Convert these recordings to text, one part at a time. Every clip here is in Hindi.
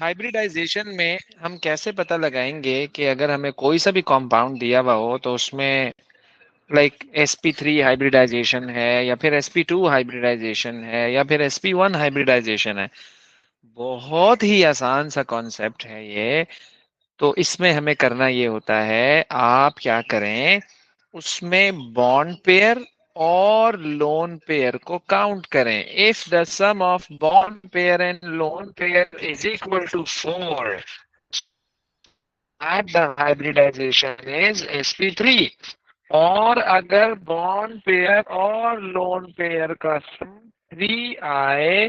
हाइब्रिडाइजेशन में हम कैसे पता लगाएंगे कि अगर हमें कोई सा भी कंपाउंड दिया हुआ हो तो उसमें लाइक sp3 हाइब्रिडाइजेशन है या फिर sp2 हाइब्रिडाइजेशन है या फिर sp1 हाइब्रिडाइजेशन है। बहुत ही आसान सा कॉन्सेप्ट है ये। तो इसमें हमें करना ये होता है, आप क्या करें, उसमें बॉन्ड पेयर और लोन पेयर को काउंट करें। If the sum of bond pair and lone pair is equal to 4, at the hybridization is sp3। और अगर बॉन्ड पेयर और लोन पेयर का सम 3 आए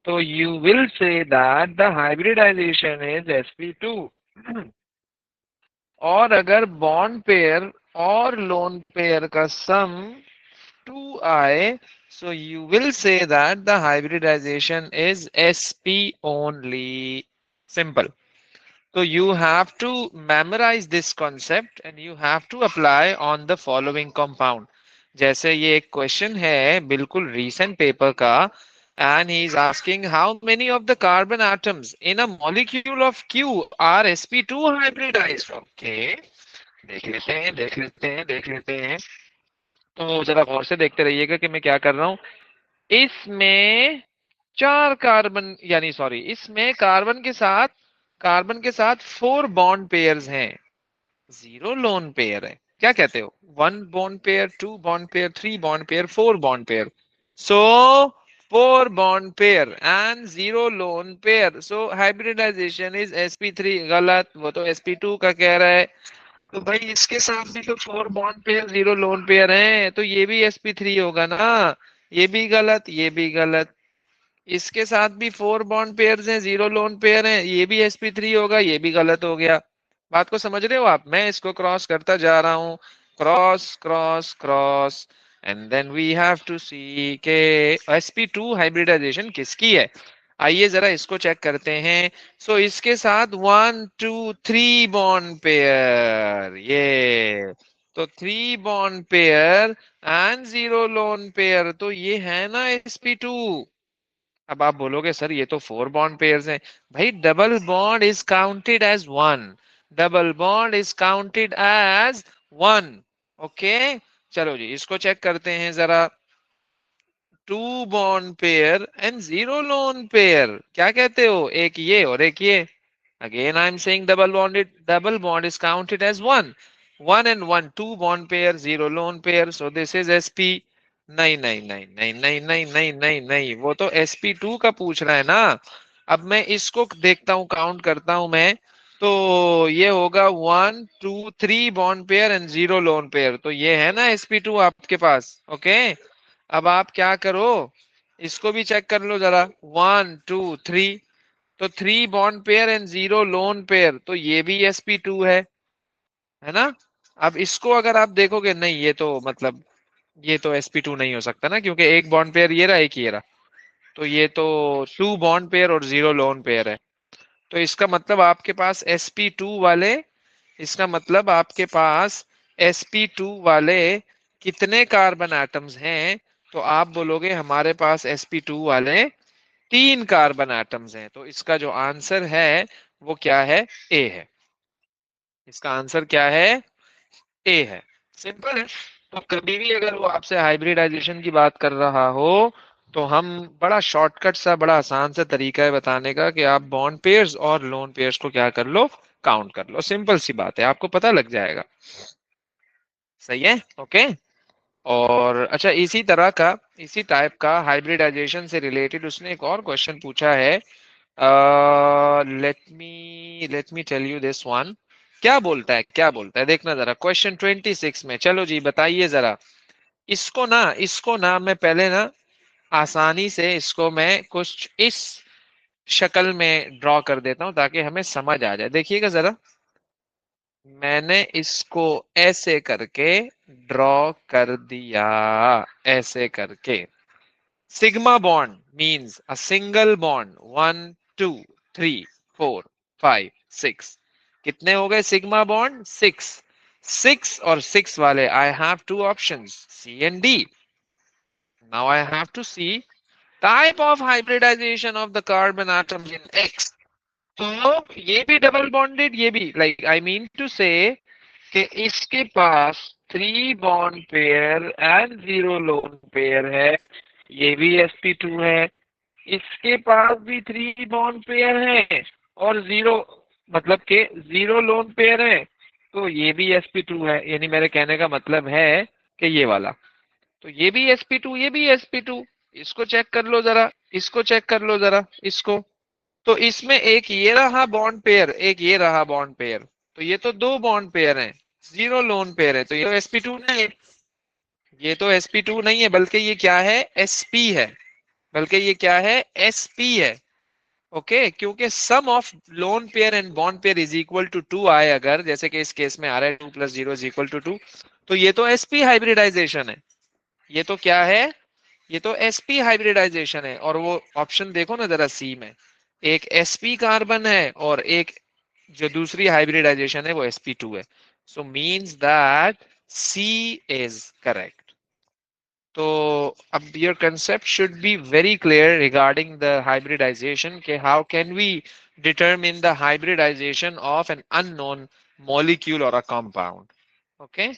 तो you will say that the hybridization is sp2। और अगर बॉन्ड पेयर और लोन पेयर का सम 2 आए, so you will say that the hybridization is sp only। Simple। So you have to memorize this concept and you have to apply on the following compound। जैसे ये एक क्वेश्चन है बिल्कुल recent पेपर का, and he is asking how many of the carbon atoms in a molecule of Q are sp2 hybridized। Okay, देख लेते हैं देख लेते हैं देख लेते हैं। तो जरा गौर से देखते रहिएगा कि मैं क्या कर रहा हूं। इसमें चार कार्बन, यानी सॉरी, इसमें कार्बन के साथ 4 बॉन्ड पेयर्स हैं, 0 लोन पेयर है। क्या कहते हो? 1 bond pair, 2 bond pair, 3 bond pair, 4 bond pair. So 4 bond pair and 0 lone pair, so hybridization is sp3। गलत, वो तो sp2 का कह रहा है। तो भाई इसके साथ भी तो 4 बॉन्ड पेयर 0 लोन पेयर है, तो ये भी sp3 होगा ना। ये भी गलत, ये भी गलत। इसके साथ भी 4 बॉन्ड पेयर हैं 0 लोन पेयर हैं, ये भी sp3 होगा, ये भी गलत हो गया। बात को समझ रहे हो आप? मैं इसको क्रॉस करता जा रहा हूँ, cross cross cross, and then we have to see के sp2 हाइब्रिडाइजेशन किसकी है। आइए जरा इसको चेक करते हैं। सो इसके साथ 1 2 3 बॉन्ड पेयर, ये तो 3 bond pair and 0 lone pair, तो ये है ना sp2। अब आप बोलोगे सर ये तो 4 बॉन्ड पेयर्स हैं। भाई double bond is counted as one, double bond is counted as one. Okay, चलो जी इसको चेक करते हैं जरा। 2 bond pair and 0 lone pair, क्या कहते हो? एक ये और एक ये। Again I am saying double bond is counted as one, one and one, 2 bond pair 0 lone pair, so this is sp। नहीं नहीं नहीं नहीं नहीं नहीं नहीं नहीं नहीं, वो तो sp2 का पूछ रहा है ना। अब मैं इसको देखता हूँ, काउंट करता हूं मैं। तो ये होगा 1 2 3 bond pair and 0 lone pair, तो ये है ना sp2 आपके पास। ओके, अब आप क्या करो, इसको भी चेक कर लो जरा। 1 2 3, तो 3 bond pair and 0 lone pair, तो ये भी sp2 है ना। अब इसको अगर आप देखोगे, नहीं ये तो मतलब ये तो sp2 नहीं हो सकता ना, क्योंकि एक बॉन्ड पेयर ये रहा, एक ये रहा। तो ये तो 2 बॉन्ड पेयर और 0 लोन पेयर है। तो इसका मतलब आपके पास sp2 वाले, इसका मतलब आपके पास sp2 वाले कितने कार्बन एटम्स हैं? तो आप बोलोगे हमारे पास sp2 वाले 3 कार्बन एटम्स हैं। तो इसका जो आंसर है वो क्या है? ए है। इसका आंसर क्या है? ए है। सिंपल है। तो कभी भी अगर वो आपसे हाइब्रिडाइजेशन की बात कर रहा हो तो हम, बड़ा शॉर्टकट सा बड़ा आसान सा तरीका है बताने का कि आप बॉन्ड पेयर्स और लोन पेयर्स को क्या कर लो, काउंट कर लो। सिंपल सी बात है, आपको पता लग जाएगा। सही है, ओके। और अच्छा, इसी टाइप का हाइब्रिडाइजेशन से रिलेटेड उसने एक और क्वेश्चन पूछा है। Let me tell you this one. क्या बोलता है, क्या बोलता है, देखना जरा क्वेश्चन 26 में। चलो जी बताइए जरा। इसको ना मैं पहले ना आसानी से इसको मैं कुछ इस शक्ल में ड्रॉ कर देता हूं ताकि हमें समझ आ जाए। देखिएगा जरा, मैंने इसको ऐसे करके ड्रॉ कर दिया, ऐसे करके। Sigma bond means a single bond, 1 2 3 4 5 6। कितने हो गए सिग्मा बॉन्ड? 6। 6 और 6 वाले, I have two options, C and D. Now I have to see type of hybridization of the carbon atoms in X। तो ये भी डबल बॉन्डेड, ये भी, लाइक आई मीन टू से कि इसके पास 3 bond pair and 0 lone pair है, ये भी sp2 है। इसके पास भी 3 बॉन्ड पेयर है और 0, मतलब के 0 लोन पेयर है, तो ये भी sp2 है। यानी मेरे कहने का मतलब है कि ये वाला, तो ये भी sp2, ये भी sp2। इसको चेक कर लो जरा, इसको चेक कर लो जरा, इसको। तो इसमें एक ये रहा बॉन्ड पेयर, एक ये रहा बॉन्ड पेयर, तो ये तो 2 बॉन्ड पेयर हैं, 0 लोन पेयर है, तो ये तो sp2 नहीं है। ये तो sp2 नहीं है, बल्कि ये क्या है, sp है। बल्कि ये क्या है, sp है। ओके, क्योंकि some of lone pair and bond pair is equal to 2 आए, अगर जैसे कि इस केस में आ रहा है 2 + 0 इज इक्वल टू 2, तो ये तो sp हाइब्रिडाइजेशन है। ये तो क्या है, ये तो sp हाइब्रिडाइजेशन है। और वो ऑप्शन देखो ना जरा, सी में एक sp कार्बन है और एक जो दूसरी हाइब्रिडाइजेशन है वो sp2 है। So means that C is correct. तो अब your concept should be very clear regarding the hybridization, कि how can we determine the hybridization of an unknown molecule or a compound. Okay.